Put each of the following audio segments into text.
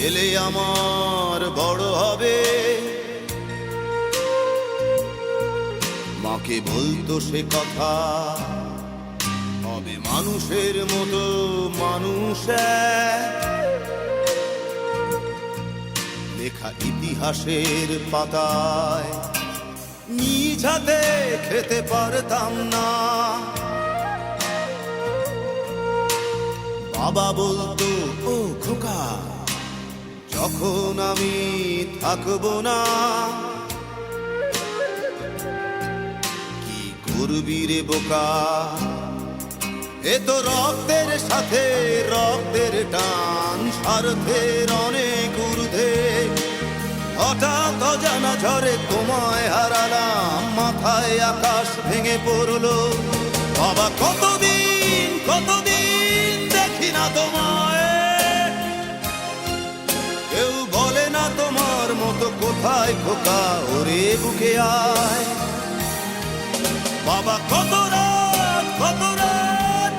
ছেলে আমার বড় হবে, মাকে বলতো সে কথা, হবে মানুষের মতো মানুষ লেখা ইতিহাসের পাতায় নিজ হাতে খেতে পারতাম না। বাবা বলতো, ও খোকা, যখন আমি থাকবো না, কি করবি রে বোকা, এ তো রক্তের সাথে রক্তের টান, স্বার্থের অনেক ঊর্ধ্বে। হঠাৎ অজানা ঝড়ে তোমায় হারালাম, মাথায় আকাশ ভেঙে পড়লো। বাবা কতদিন কতদিন দেখি না তোমায়, কেউ বলে না তোমার মতো কোথায় খোকা, ওরে বুকে আয়। বাবা কত রাত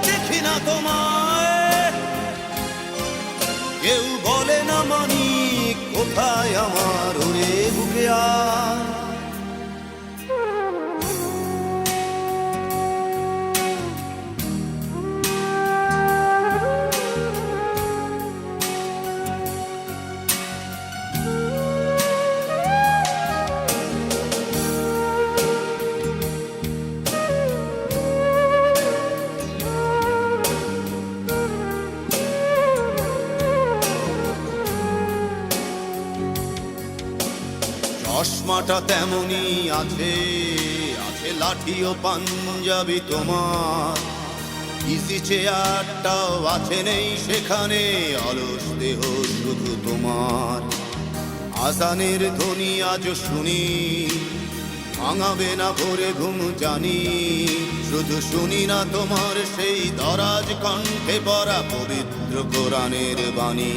দেখি না তোমায়, কেউ বলে না মানি কোথায় আমার, ওরে বুকে আয়। চশমাটা তেমনি আছে, আছে লাঠি ও পাঞ্জাবি তোমার, ইজি চেয়ারটাও আছে নেই সেখানে, অলস দেহ শুধু তোমার। আজানের ধ্বনি আজ শুনি, ভাঙাবে না ভোরে ঘুম জানি, শুধু শুনি না তোমার সেই দরাজ কণ্ঠে পড়া পবিত্র কোরআনের বাণী।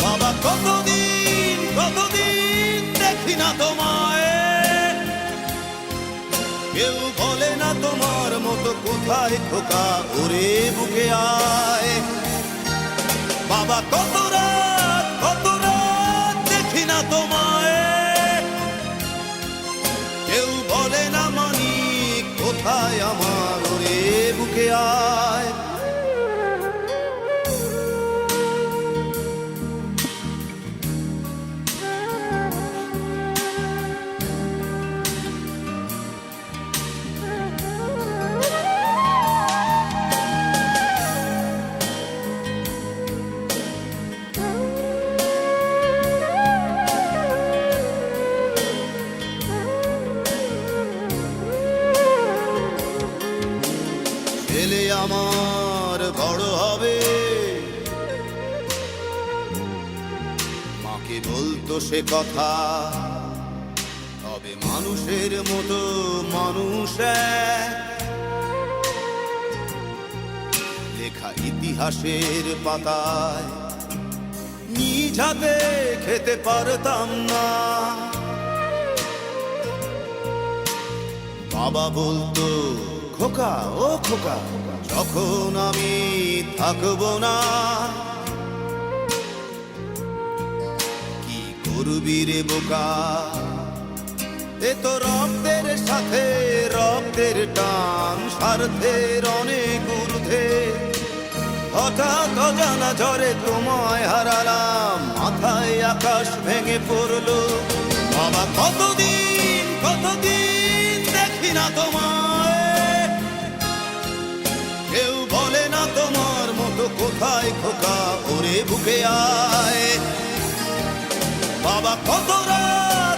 বাবা কতদিন কতদিন দেখি না তোমায়, কেউ বলে না তোমার মতো কোথায় খোকা, ওরে বুকে আয়। বাবা কত রাত দেখি না তোমায়, কেউ বলে না মানি কোথায় আমার, ওরে বুকে আয়। ছেলে আমার বড় হবে, মাকে বলতো সে কথা, হবে মানুষের মতো মানুষ লেখা ইতিহাসের পাতায় নিজ হাতে খেতে পারতাম না। বাবা বলতো, খোকা ও খোকা, যখন আমি থাকবো না, কি করবি রে বোকা, এ তো রক্তের সাথে রক্তের টান, স্বার্থের অনেক ঊর্ধ্বে। হঠাৎ অজানা ঝড়ে তোমায় হারালাম, মাথায় আকাশ ভেঙে পড়লো। বাবা কতদিন কতদিন দেখি না তোমায়, কেউ বলে না তোমার মতো কোথায় খোকা, ওরে বুকে আয়। বাবা কত রাত